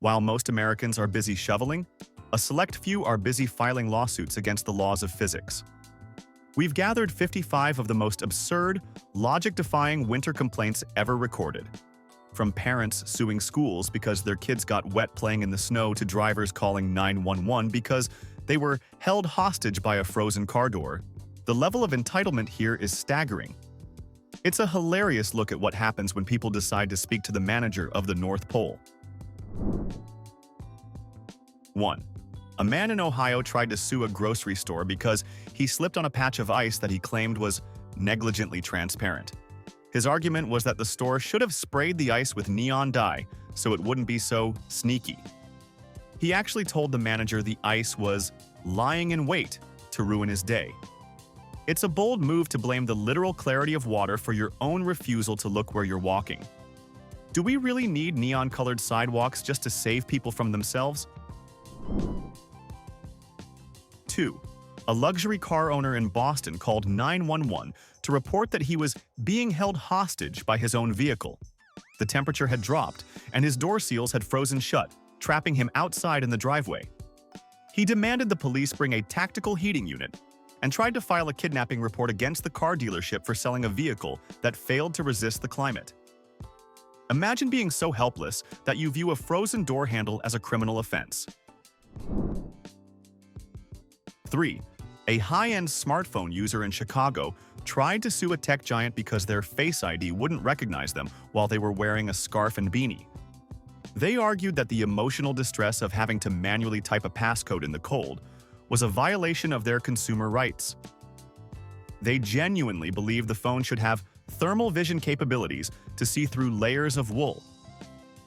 While most Americans are busy shoveling, a select few are busy filing lawsuits against the laws of physics. We've gathered 55 of the most absurd, logic-defying winter complaints ever recorded. From parents suing schools because their kids got wet playing in the snow to drivers calling 911 because they were held hostage by a frozen car door, the level of entitlement here is staggering. It's a hilarious look at what happens when people decide to speak to the manager of the North Pole. 1. A man in Ohio tried to sue a grocery store because he slipped on a patch of ice that he claimed was negligently transparent. His argument was that the store should have sprayed the ice with neon dye so it wouldn't be so sneaky. He actually told the manager the ice was lying in wait to ruin his day. It's a bold move to blame the literal clarity of water for your own refusal to look where you're walking. Do we really need neon-colored sidewalks just to save people from themselves? 2. A luxury car owner in Boston called 911 to report that he was being held hostage by his own vehicle. The temperature had dropped, and his door seals had frozen shut, trapping him outside in the driveway. He demanded the police bring a tactical heating unit and tried to file a kidnapping report against the car dealership for selling a vehicle that failed to resist the climate. Imagine being so helpless that you view a frozen door handle as a criminal offense. 3. A high-end smartphone user in Chicago tried to sue a tech giant because their Face ID wouldn't recognize them while they were wearing a scarf and beanie. They argued that the emotional distress of having to manually type a passcode in the cold was a violation of their consumer rights. They genuinely believed the phone should have thermal vision capabilities to see through layers of wool.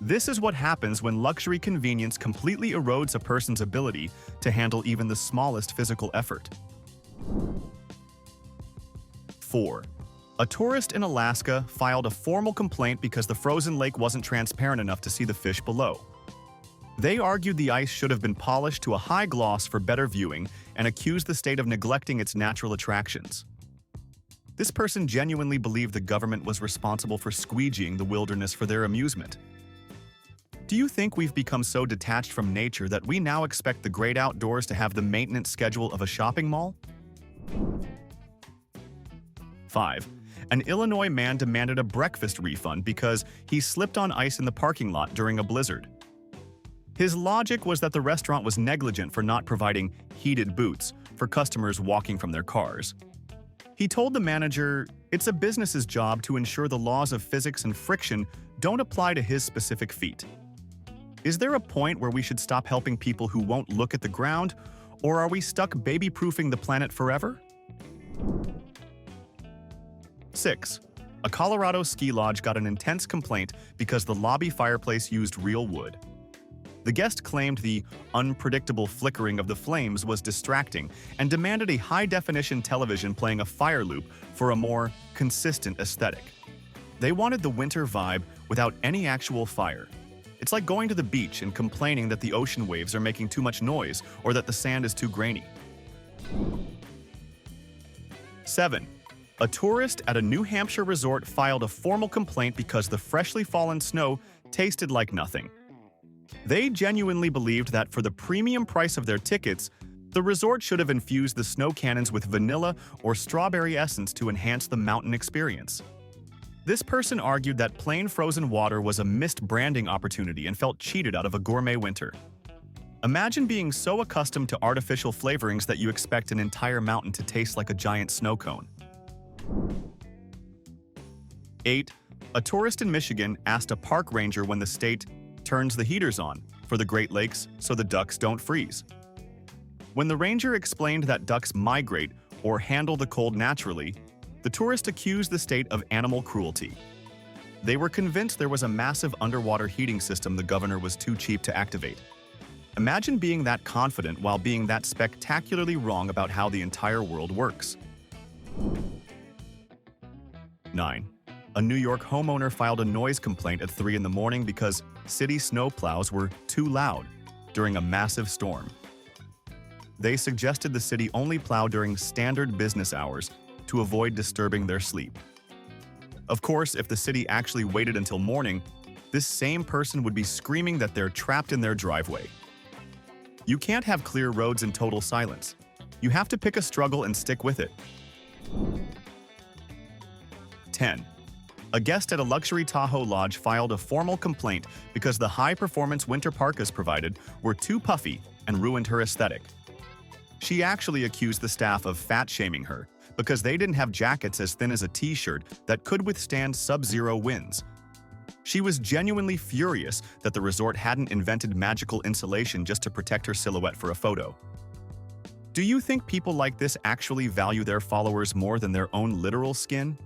This is what happens when luxury convenience completely erodes a person's ability to handle even the smallest physical effort. 4. A tourist in Alaska filed a formal complaint because the frozen lake wasn't transparent enough to see the fish below. They argued the ice should have been polished to a high gloss for better viewing and accused the state of neglecting its natural attractions. This person genuinely believed the government was responsible for squeegeeing the wilderness for their amusement. Do you think we've become so detached from nature that we now expect the great outdoors to have the maintenance schedule of a shopping mall? 5. An Illinois man demanded a breakfast refund because he slipped on ice in the parking lot during a blizzard. His logic was that the restaurant was negligent for not providing heated boots for customers walking from their cars. He told the manager it's a business's job to ensure the laws of physics and friction don't apply to his specific feet. Is there a point where we should stop helping people who won't look at the ground, or are we stuck baby-proofing the planet forever? 6. A Colorado ski lodge got an intense complaint because the lobby fireplace used real wood. The guest claimed the unpredictable flickering of the flames was distracting and demanded a high-definition television playing a fire loop for a more consistent aesthetic. They wanted the winter vibe without any actual fire. It's like going to the beach and complaining that the ocean waves are making too much noise or that the sand is too grainy. 7. A tourist at a New Hampshire resort filed a formal complaint because the freshly fallen snow tasted like nothing. They genuinely believed that for the premium price of their tickets, the resort should have infused the snow cannons with vanilla or strawberry essence to enhance the mountain experience. This person argued that plain frozen water was a missed branding opportunity and felt cheated out of a gourmet winter. Imagine being so accustomed to artificial flavorings that you expect an entire mountain to taste like a giant snow cone. 8. A tourist in Michigan asked a park ranger when the state turns the heaters on for the Great Lakes so the ducks don't freeze. When the ranger explained that ducks migrate or handle the cold naturally, the tourist accused the state of animal cruelty. They were convinced there was a massive underwater heating system the governor was too cheap to activate. Imagine being that confident while being that spectacularly wrong about how the entire world works. 9. A New York homeowner filed a noise complaint at 3 in the morning because city snowplows were too loud during a massive storm. They suggested the city only plow during standard business hours to avoid disturbing their sleep. Of course, if the city actually waited until morning, this same person would be screaming that they're trapped in their driveway. You can't have clear roads in total silence. You have to pick a struggle and stick with it. 10. A guest at a luxury Tahoe lodge filed a formal complaint because the high-performance winter parkas provided were too puffy and ruined her aesthetic. She actually accused the staff of fat-shaming her because they didn't have jackets as thin as a t-shirt that could withstand sub-zero winds. She was genuinely furious that the resort hadn't invented magical insulation just to protect her silhouette for a photo. Do you think people like this actually value their followers more than their own literal skin?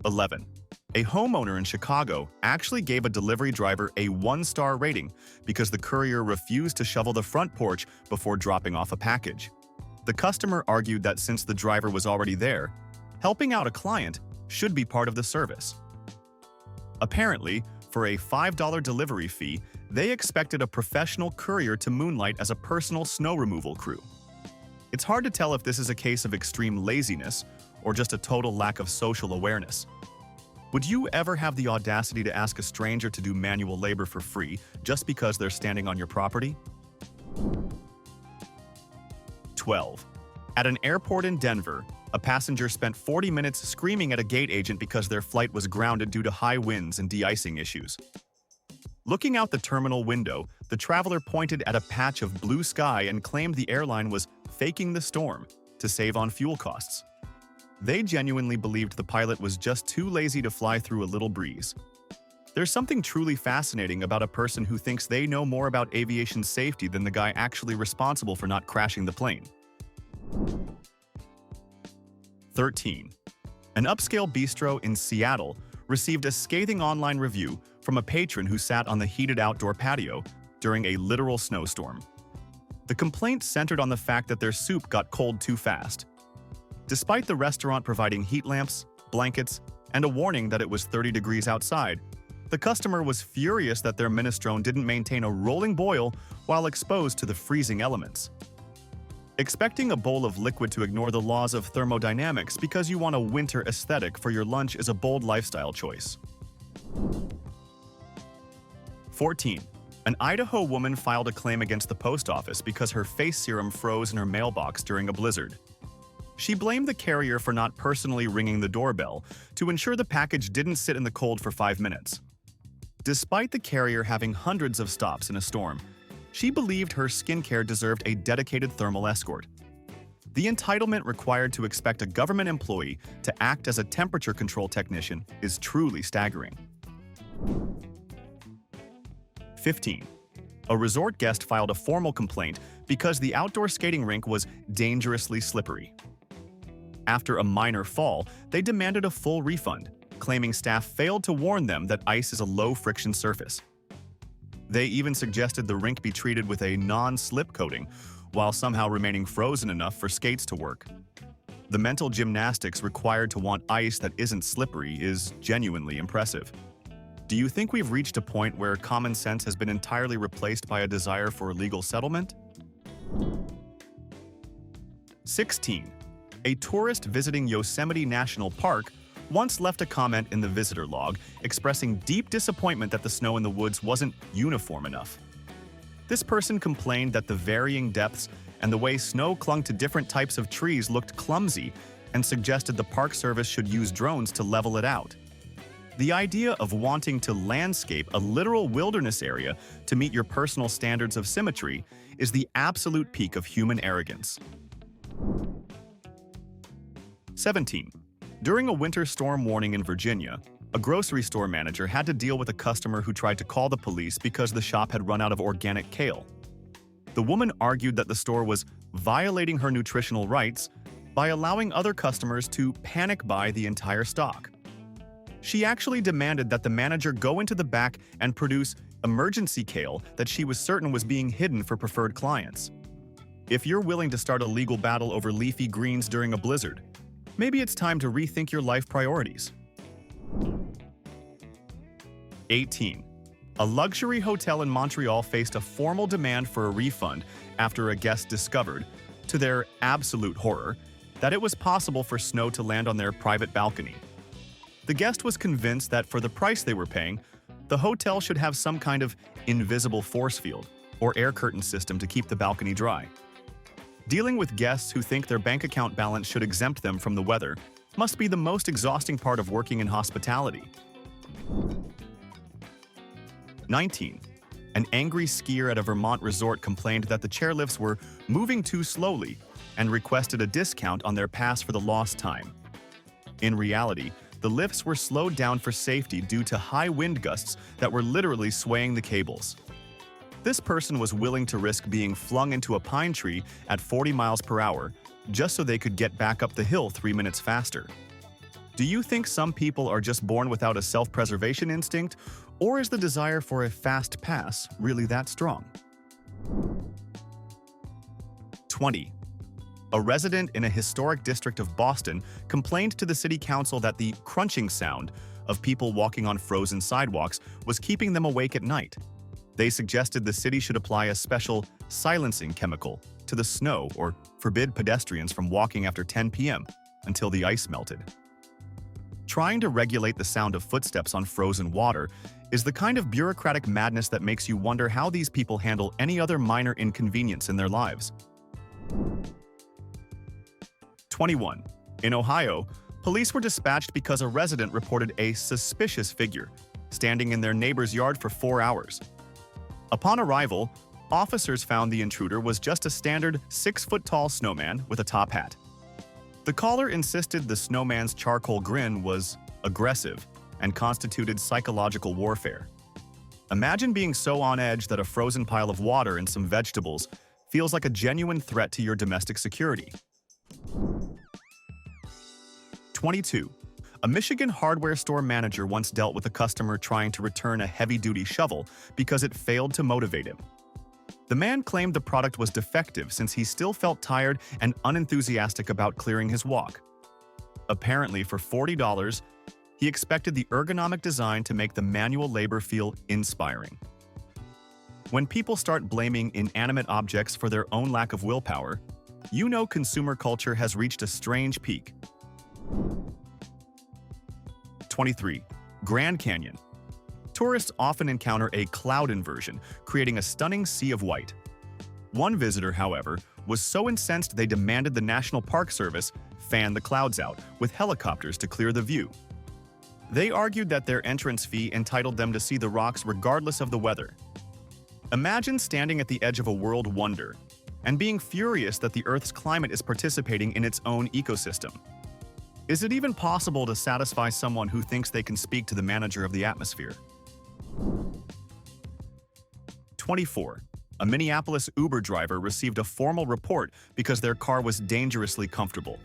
11. A homeowner in Chicago actually gave a delivery driver a 1-star rating because the courier refused to shovel the front porch before dropping off a package. The customer argued that since the driver was already there, helping out a client should be part of the service. Apparently, for a $5 delivery fee, they expected a professional courier to moonlight as a personal snow removal crew. It's hard to tell if this is a case of extreme laziness or just a total lack of social awareness. Would you ever have the audacity to ask a stranger to do manual labor for free just because they're standing on your property? 12. At an airport in Denver, a passenger spent 40 minutes screaming at a gate agent because their flight was grounded due to high winds and de-icing issues. Looking out the terminal window, the traveler pointed at a patch of blue sky and claimed the airline was faking the storm to save on fuel costs. They genuinely believed the pilot was just too lazy to fly through a little breeze. There's something truly fascinating about a person who thinks they know more about aviation safety than the guy actually responsible for not crashing the plane. 13. An upscale bistro in Seattle received a scathing online review from a patron who sat on the heated outdoor patio during a literal snowstorm. The complaint centered on the fact that their soup got cold too fast. Despite the restaurant providing heat lamps, blankets, and a warning that it was 30 degrees outside, the customer was furious that their minestrone didn't maintain a rolling boil while exposed to the freezing elements. Expecting a bowl of liquid to ignore the laws of thermodynamics because you want a winter aesthetic for your lunch is a bold lifestyle choice. 14. An Idaho woman filed a claim against the post office because her face serum froze in her mailbox during a blizzard. She blamed the carrier for not personally ringing the doorbell to ensure the package didn't sit in the cold for 5 minutes. Despite the carrier having hundreds of stops in a storm, she believed her skincare deserved a dedicated thermal escort. The entitlement required to expect a government employee to act as a temperature control technician is truly staggering. 15. A resort guest filed a formal complaint because the outdoor skating rink was dangerously slippery. After a minor fall, they demanded a full refund, claiming staff failed to warn them that ice is a low-friction surface. They even suggested the rink be treated with a non-slip coating, while somehow remaining frozen enough for skates to work. The mental gymnastics required to want ice that isn't slippery is genuinely impressive. Do you think we've reached a point where common sense has been entirely replaced by a desire for legal settlement? 16. A tourist visiting Yosemite National Park once left a comment in the visitor log expressing deep disappointment that the snow in the woods wasn't uniform enough. This person complained that the varying depths and the way snow clung to different types of trees looked clumsy and suggested the Park Service should use drones to level it out. The idea of wanting to landscape a literal wilderness area to meet your personal standards of symmetry is the absolute peak of human arrogance. 17. During a winter storm warning in Virginia, a grocery store manager had to deal with a customer who tried to call the police because the shop had run out of organic kale. The woman argued that the store was violating her nutritional rights by allowing other customers to panic buy the entire stock. She actually demanded that the manager go into the back and produce emergency kale that she was certain was being hidden for preferred clients. If you're willing to start a legal battle over leafy greens during a blizzard, maybe it's time to rethink your life priorities. 18. A luxury hotel in Montreal faced a formal demand for a refund after a guest discovered, to their absolute horror, that it was possible for snow to land on their private balcony. The guest was convinced that for the price they were paying, the hotel should have some kind of invisible force field or air curtain system to keep the balcony dry. Dealing with guests who think their bank account balance should exempt them from the weather must be the most exhausting part of working in hospitality. 19. An angry skier at a Vermont resort complained that the chairlifts were moving too slowly and requested a discount on their pass for the lost time. In reality, the lifts were slowed down for safety due to high wind gusts that were literally swaying the cables. This person was willing to risk being flung into a pine tree at 40 miles per hour just so they could get back up the hill 3 minutes faster. Do you think some people are just born without a self-preservation instinct, or is the desire for a fast pass really that strong? 20. A resident in a historic district of Boston complained to the city council that the crunching sound of people walking on frozen sidewalks was keeping them awake at night. They suggested the city should apply a special silencing chemical to the snow or forbid pedestrians from walking after 10 p.m. until the ice melted. Trying to regulate the sound of footsteps on frozen water is the kind of bureaucratic madness that makes you wonder how these people handle any other minor inconvenience in their lives. 21. In Ohio, police were dispatched because a resident reported a suspicious figure standing in their neighbor's yard for 4 hours. Upon arrival, officers found the intruder was just a standard 6-foot-tall snowman with a top hat. The caller insisted the snowman's charcoal grin was aggressive and constituted psychological warfare. Imagine being so on edge that a frozen pile of water and some vegetables feels like a genuine threat to your domestic security. 22. A Michigan hardware store manager once dealt with a customer trying to return a heavy-duty shovel because it failed to motivate him. The man claimed the product was defective since he still felt tired and unenthusiastic about clearing his walk. Apparently, for $40, he expected the ergonomic design to make the manual labor feel inspiring. When people start blaming inanimate objects for their own lack of willpower, you know consumer culture has reached a strange peak. 23. Grand Canyon. Tourists often encounter a cloud inversion, creating a stunning sea of white. One visitor, however, was so incensed they demanded the National Park Service fan the clouds out with helicopters to clear the view. They argued that their entrance fee entitled them to see the rocks regardless of the weather. Imagine standing at the edge of a world wonder and being furious that the Earth's climate is participating in its own ecosystem. Is it even possible to satisfy someone who thinks they can speak to the manager of the atmosphere? 24. A Minneapolis Uber driver received a formal report because their car was dangerously comfortable.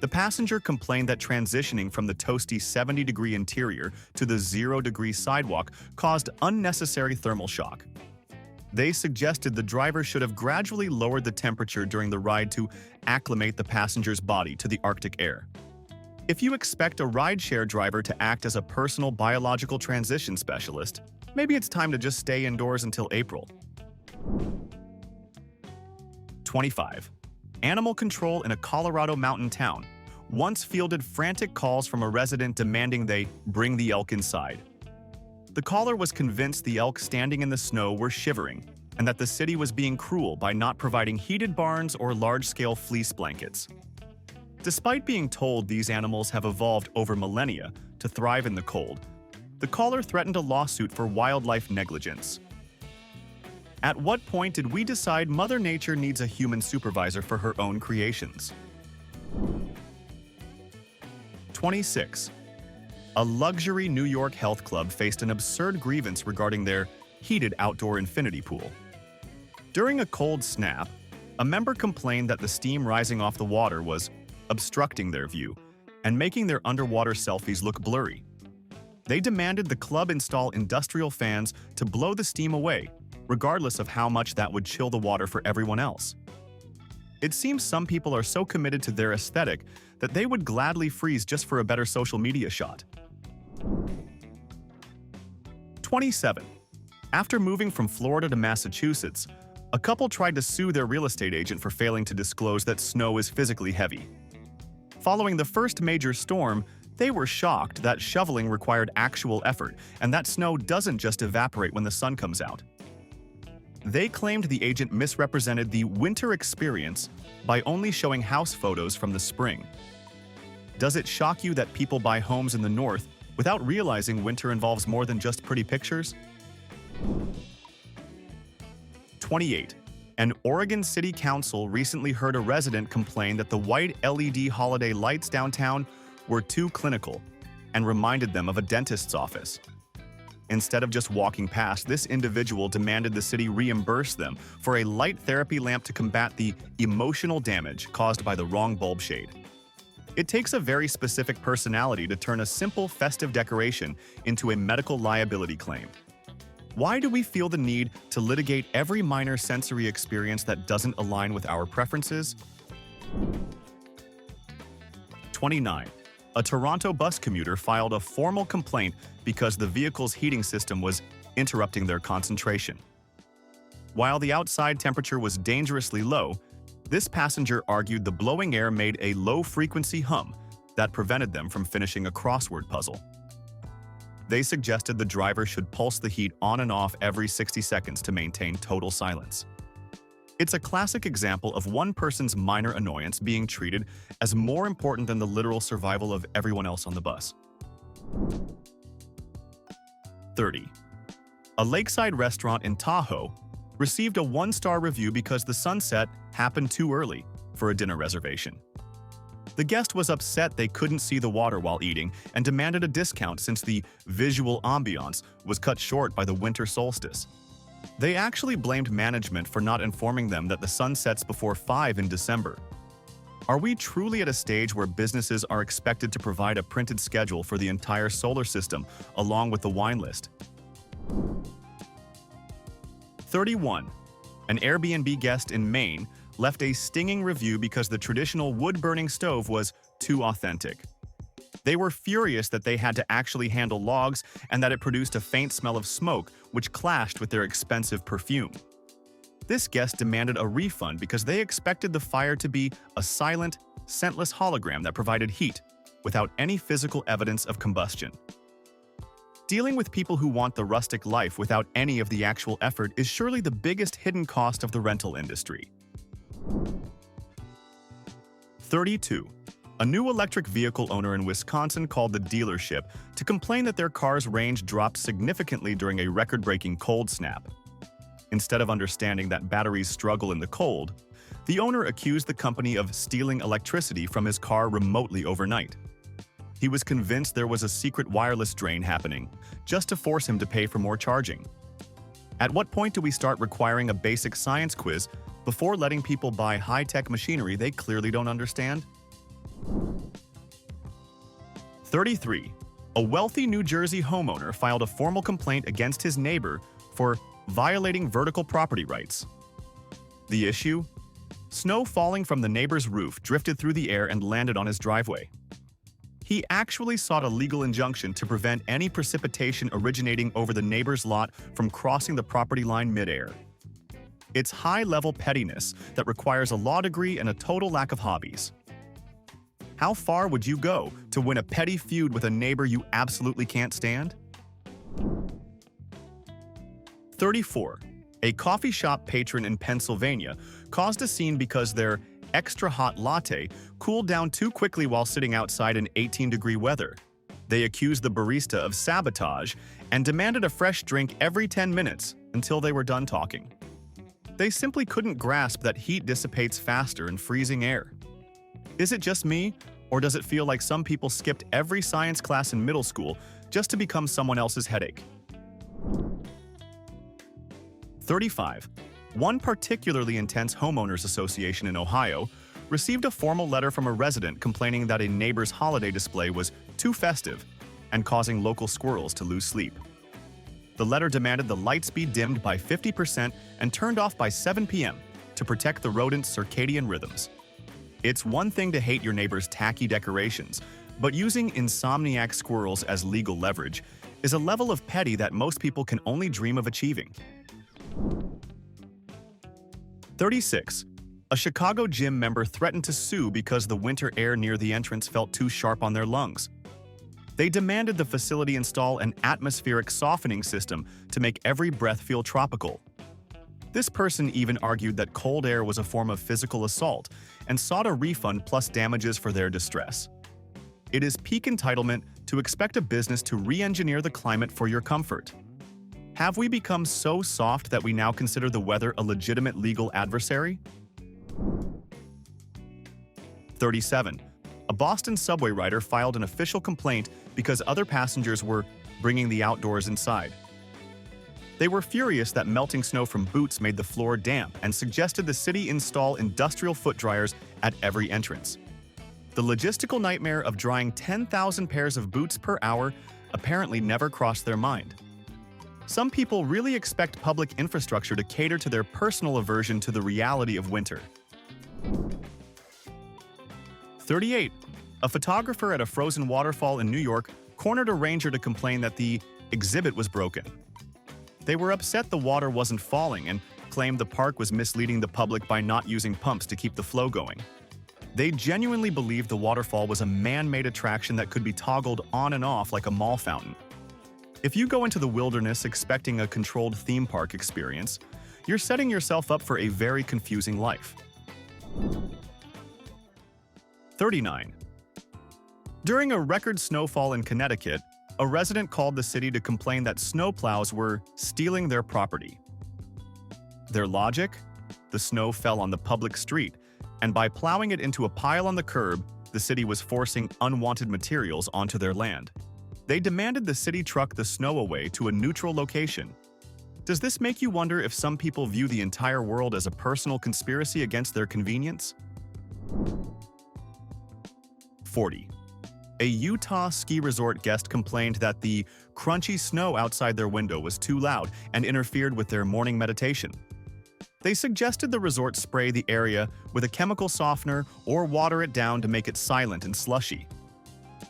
The passenger complained that transitioning from the toasty 70-degree interior to the 0-degree sidewalk caused unnecessary thermal shock. They suggested the driver should have gradually lowered the temperature during the ride to acclimate the passenger's body to the Arctic air. If you expect a rideshare driver to act as a personal biological transition specialist, maybe it's time to just stay indoors until April. 25. Animal control in a Colorado mountain town once fielded frantic calls from a resident demanding they bring the elk inside. The caller was convinced the elk standing in the snow were shivering and that the city was being cruel by not providing heated barns or large-scale fleece blankets. Despite being told these animals have evolved over millennia to thrive in the cold, the caller threatened a lawsuit for wildlife negligence. At what point did we decide Mother Nature needs a human supervisor for her own creations? 26. A luxury New York health club faced an absurd grievance regarding their heated outdoor infinity pool. During a cold snap, a member complained that the steam rising off the water was obstructing their view and making their underwater selfies look blurry. They demanded the club install industrial fans to blow the steam away, regardless of how much that would chill the water for everyone else. It seems some people are so committed to their aesthetic that they would gladly freeze just for a better social media shot. 27. After moving from Florida to Massachusetts, a couple tried to sue their real estate agent for failing to disclose that snow is physically heavy. Following the first major storm, They were shocked that shoveling required actual effort and that snow doesn't just evaporate when the sun comes out. They claimed the agent misrepresented the winter experience by only showing house photos from the spring. Does it shock you that people buy homes in the north without realizing winter involves more than just pretty pictures? 28. An Oregon City Council recently heard a resident complain that the white LED holiday lights downtown were too clinical and reminded them of a dentist's office. Instead of just walking past, this individual demanded the city reimburse them for a light therapy lamp to combat the emotional damage caused by the wrong bulb shade. It takes a very specific personality to turn a simple festive decoration into a medical liability claim. Why do we feel the need to litigate every minor sensory experience that doesn't align with our preferences? 29. A Toronto bus commuter filed a formal complaint because the vehicle's heating system was interrupting their concentration. While the outside temperature was dangerously low, this passenger argued the blowing air made a low-frequency hum that prevented them from finishing a crossword puzzle. They suggested the driver should pulse the heat on and off every 60 seconds to maintain total silence. It's a classic example of one person's minor annoyance being treated as more important than the literal survival of everyone else on the bus. 30. A lakeside restaurant in Tahoe received a 1-star review because the sunset happened too early for a dinner reservation. The guest was upset they couldn't see the water while eating and demanded a discount since the visual ambiance was cut short by the winter solstice. They actually blamed management for not informing them that the sun sets before 5 in December. Are we truly at a stage where businesses are expected to provide a printed schedule for the entire solar system along with the wine list? 31. An Airbnb guest in Maine left a stinging review because the traditional wood-burning stove was too authentic. They were furious that they had to actually handle logs and that it produced a faint smell of smoke, which clashed with their expensive perfume. This guest demanded a refund because they expected the fire to be a silent, scentless hologram that provided heat, without any physical evidence of combustion. Dealing with people who want the rustic life without any of the actual effort is surely the biggest hidden cost of the rental industry. 32. A new electric vehicle owner in Wisconsin called the dealership to complain that their car's range dropped significantly during a record-breaking cold snap. Instead of understanding that batteries struggle in the cold, the owner accused the company of stealing electricity from his car remotely overnight. He was convinced there was a secret wireless drain happening, just to force him to pay for more charging. At what point do we start requiring a basic science quiz before letting people buy high-tech machinery they clearly don't understand? 33. A wealthy New Jersey homeowner filed a formal complaint against his neighbor for violating vertical property rights. The issue? Snow falling from the neighbor's roof drifted through the air and landed on his driveway. He actually sought a legal injunction to prevent any precipitation originating over the neighbor's lot from crossing the property line midair. It's high-level pettiness that requires a law degree and a total lack of hobbies. How far would you go to win a petty feud with a neighbor you absolutely can't stand? 34. A coffee shop patron in Pennsylvania caused a scene because their extra hot latte cooled down too quickly while sitting outside in 18-degree weather. They accused the barista of sabotage and demanded a fresh drink every 10 minutes until they were done talking. They simply couldn't grasp that heat dissipates faster in freezing air. Is it just me, or does it feel like some people skipped every science class in middle school just to become someone else's headache? 35. One particularly intense homeowners association in Ohio received a formal letter from a resident complaining that a neighbor's holiday display was too festive and causing local squirrels to lose sleep. The letter demanded the lights be dimmed by 50% and turned off by 7 p.m. to protect the rodents' circadian rhythms. It's one thing to hate your neighbor's tacky decorations, but using insomniac squirrels as legal leverage is a level of petty that most people can only dream of achieving. 36. A Chicago gym member threatened to sue because the winter air near the entrance felt too sharp on their lungs. They demanded the facility install an atmospheric softening system to make every breath feel tropical. This person even argued that cold air was a form of physical assault and sought a refund plus damages for their distress. It is peak entitlement to expect a business to re-engineer the climate for your comfort. Have we become so soft that we now consider the weather a legitimate legal adversary? 37. A Boston subway rider filed an official complaint because other passengers were bringing the outdoors inside. They were furious that melting snow from boots made the floor damp and suggested the city install industrial foot dryers at every entrance. The logistical nightmare of drying 10,000 pairs of boots per hour apparently never crossed their mind. Some people really expect public infrastructure to cater to their personal aversion to the reality of winter. 38. A photographer at a frozen waterfall in New York cornered a ranger to complain that the exhibit was broken. They were upset the water wasn't falling and claimed the park was misleading the public by not using pumps to keep the flow going. They genuinely believed the waterfall was a man-made attraction that could be toggled on and off like a mall fountain. If you go into the wilderness expecting a controlled theme park experience, you're setting yourself up for a very confusing life. 39. During a record snowfall in Connecticut, a resident called the city to complain that snowplows were stealing their property. Their logic? The snow fell on the public street, and by plowing it into a pile on the curb, the city was forcing unwanted materials onto their land. They demanded the city truck the snow away to a neutral location. Does this make you wonder if some people view the entire world as a personal conspiracy against their convenience? 40. A Utah ski resort guest complained that the crunchy snow outside their window was too loud and interfered with their morning meditation. They suggested the resort spray the area with a chemical softener or water it down to make it silent and slushy.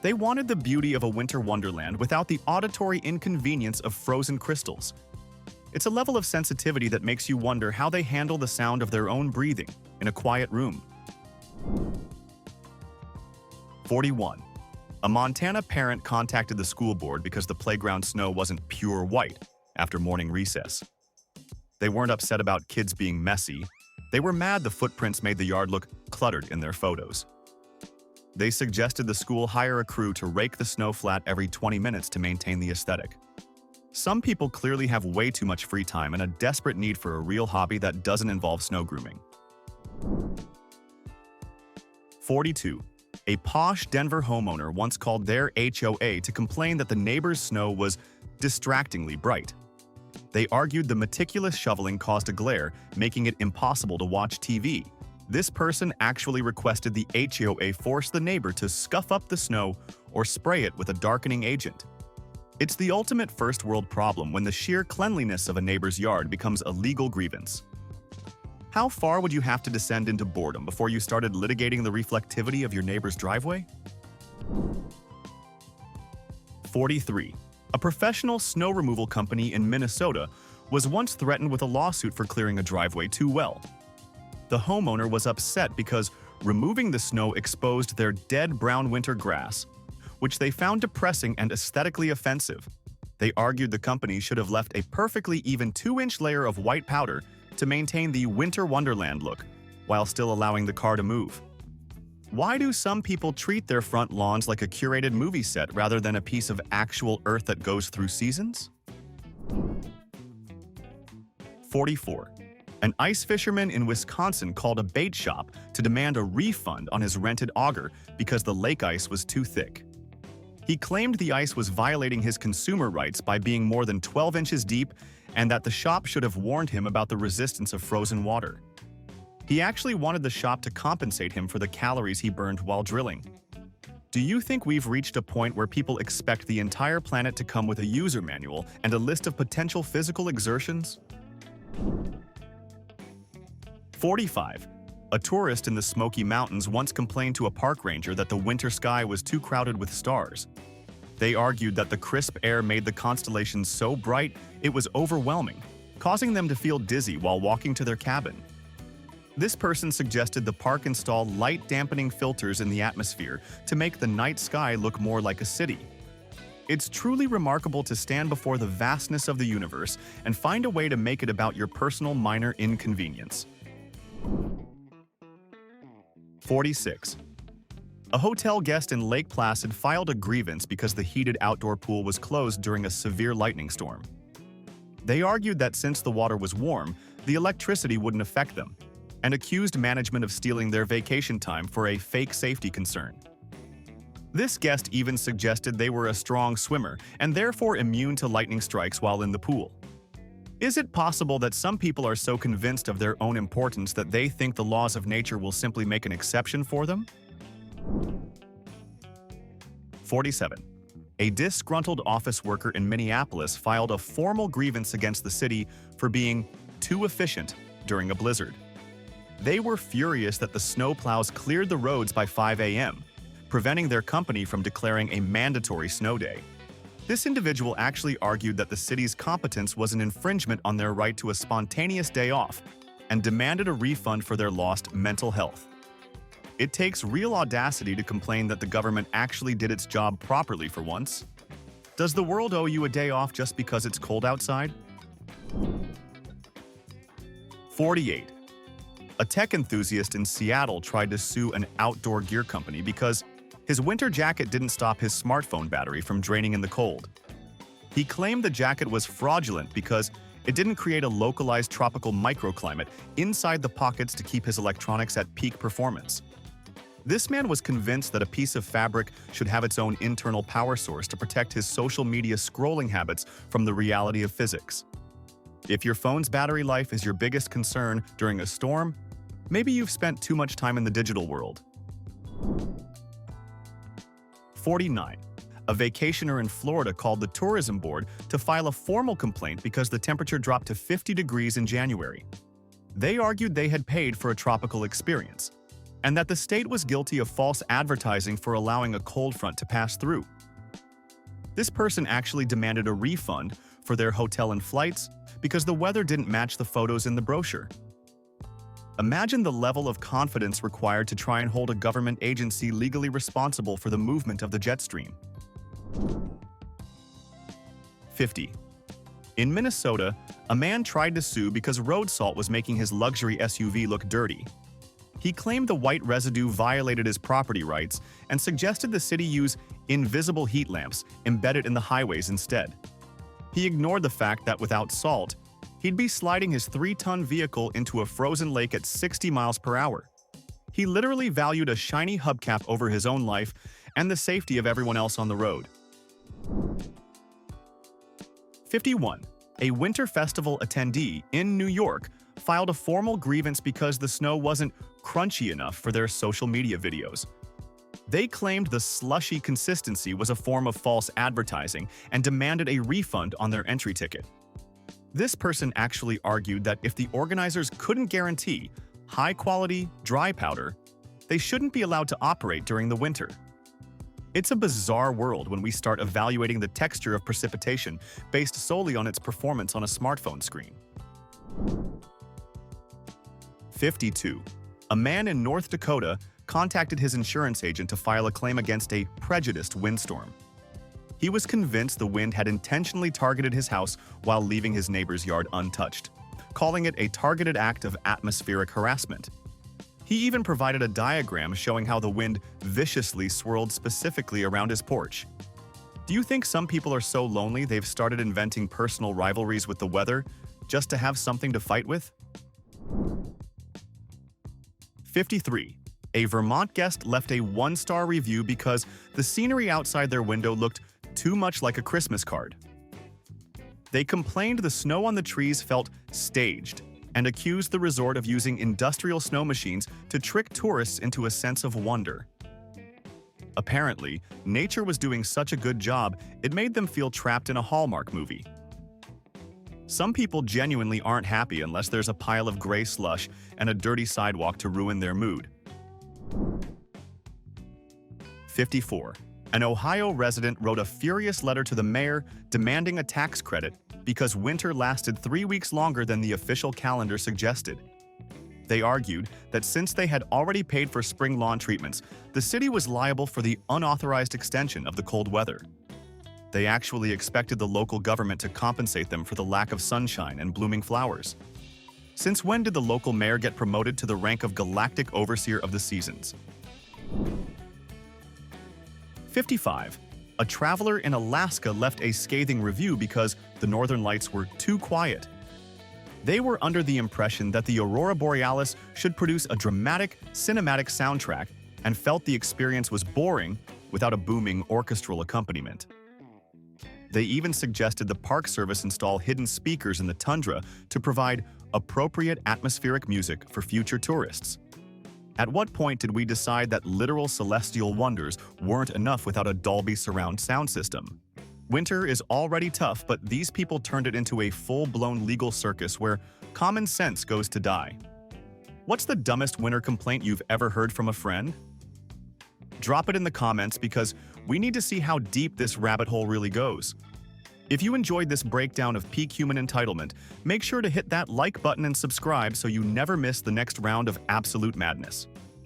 They wanted the beauty of a winter wonderland without the auditory inconvenience of frozen crystals. It's a level of sensitivity that makes you wonder how they handle the sound of their own breathing in a quiet room. 41. A Montana parent contacted the school board because the playground snow wasn't pure white after morning recess. They weren't upset about kids being messy. They were mad the footprints made the yard look cluttered in their photos. They suggested the school hire a crew to rake the snow flat every 20 minutes to maintain the aesthetic. Some people clearly have way too much free time and a desperate need for a real hobby that doesn't involve snow grooming. 42. A posh Denver homeowner once called their HOA to complain that the neighbor's snow was distractingly bright. They argued the meticulous shoveling caused a glare, making it impossible to watch TV. This person actually requested the HOA force the neighbor to scuff up the snow or spray it with a darkening agent. It's the ultimate first world problem when the sheer cleanliness of a neighbor's yard becomes a legal grievance. How far would you have to descend into boredom before you started litigating the reflectivity of your neighbor's driveway? 43. A professional snow removal company in Minnesota was once threatened with a lawsuit for clearing a driveway too well. The homeowner was upset because removing the snow exposed their dead brown winter grass, which they found depressing and aesthetically offensive. They argued the company should have left a perfectly even 2-inch layer of white powder to maintain the winter wonderland look, while still allowing the car to move. Why do some people treat their front lawns like a curated movie set rather than a piece of actual earth that goes through seasons? 44. An ice fisherman in Wisconsin called a bait shop to demand a refund on his rented auger because the lake ice was too thick. He claimed the ice was violating his consumer rights by being more than 12 inches deep and that the shop should have warned him about the resistance of frozen water. He actually wanted the shop to compensate him for the calories he burned while drilling. Do you think we've reached a point where people expect the entire planet to come with a user manual and a list of potential physical exertions? 45. A tourist in the Smoky Mountains once complained to a park ranger that the winter sky was too crowded with stars. They argued that the crisp air made the constellations so bright it was overwhelming, causing them to feel dizzy while walking to their cabin. This person suggested the park install light dampening filters in the atmosphere to make the night sky look more like a city. It's truly remarkable to stand before the vastness of the universe and find a way to make it about your personal minor inconvenience. 46. A hotel guest in Lake Placid filed a grievance because the heated outdoor pool was closed during a severe lightning storm. They argued that since the water was warm, the electricity wouldn't affect them, and accused management of stealing their vacation time for a fake safety concern. This guest even suggested they were a strong swimmer and therefore immune to lightning strikes while in the pool. Is it possible that some people are so convinced of their own importance that they think the laws of nature will simply make an exception for them? 47. A disgruntled office worker in Minneapolis filed a formal grievance against the city for being too efficient during a blizzard. They were furious that the snowplows cleared the roads by 5 a.m., preventing their company from declaring a mandatory snow day. This individual actually argued that the city's competence was an infringement on their right to a spontaneous day off and demanded a refund for their lost mental health. It takes real audacity to complain that the government actually did its job properly for once. Does the world owe you a day off just because it's cold outside? 48. A tech enthusiast in Seattle tried to sue an outdoor gear company because his winter jacket didn't stop his smartphone battery from draining in the cold. He claimed the jacket was fraudulent because it didn't create a localized tropical microclimate inside the pockets to keep his electronics at peak performance. This man was convinced that a piece of fabric should have its own internal power source to protect his social media scrolling habits from the reality of physics. If your phone's battery life is your biggest concern during a storm, maybe you've spent too much time in the digital world. 49. A vacationer in Florida called the tourism board to file a formal complaint because the temperature dropped to 50 degrees in January. They argued they had paid for a tropical experience, and that the state was guilty of false advertising for allowing a cold front to pass through. This person actually demanded a refund for their hotel and flights because the weather didn't match the photos in the brochure. Imagine the level of confidence required to try and hold a government agency legally responsible for the movement of the jet stream. 50. In Minnesota, a man tried to sue because road salt was making his luxury SUV look dirty. He claimed the white residue violated his property rights and suggested the city use invisible heat lamps embedded in the highways instead. He ignored the fact that without salt, he'd be sliding his 3-ton vehicle into a frozen lake at 60 miles per hour. He literally valued a shiny hubcap over his own life and the safety of everyone else on the road. 51. A winter festival attendee in New York filed a formal grievance because the snow wasn't crunchy enough for their social media videos. They claimed the slushy consistency was a form of false advertising and demanded a refund on their entry ticket. This person actually argued that if the organizers couldn't guarantee high-quality, dry powder, they shouldn't be allowed to operate during the winter. It's a bizarre world when we start evaluating the texture of precipitation based solely on its performance on a smartphone screen. 52. A man in North Dakota contacted his insurance agent to file a claim against a prejudiced windstorm. He was convinced the wind had intentionally targeted his house while leaving his neighbor's yard untouched, calling it a targeted act of atmospheric harassment. He even provided a diagram showing how the wind viciously swirled specifically around his porch. Do you think some people are so lonely they've started inventing personal rivalries with the weather just to have something to fight with? 53. A Vermont guest left a 1-star review because the scenery outside their window looked too much like a Christmas card. They complained the snow on the trees felt staged and accused the resort of using industrial snow machines to trick tourists into a sense of wonder. Apparently, nature was doing such a good job, it made them feel trapped in a Hallmark movie. Some people genuinely aren't happy unless there's a pile of gray slush and a dirty sidewalk to ruin their mood. 54. An Ohio resident wrote a furious letter to the mayor demanding a tax credit because winter lasted 3 weeks longer than the official calendar suggested. They argued that since they had already paid for spring lawn treatments, the city was liable for the unauthorized extension of the cold weather. They actually expected the local government to compensate them for the lack of sunshine and blooming flowers. Since when did the local mayor get promoted to the rank of galactic overseer of the seasons? 55. A traveler in Alaska left a scathing review because the northern lights were too quiet. They were under the impression that the aurora borealis should produce a dramatic, cinematic soundtrack and felt the experience was boring without a booming orchestral accompaniment. They even suggested the Park Service install hidden speakers in the tundra to provide appropriate atmospheric music for future tourists. At what point did we decide that literal celestial wonders weren't enough without a Dolby surround sound system? Winter is already tough, but these people turned it into a full-blown legal circus where common sense goes to die. What's the dumbest winter complaint you've ever heard from a friend? Drop it in the comments because we need to see how deep this rabbit hole really goes. If you enjoyed this breakdown of peak human entitlement, make sure to hit that like button and subscribe so you never miss the next round of absolute madness.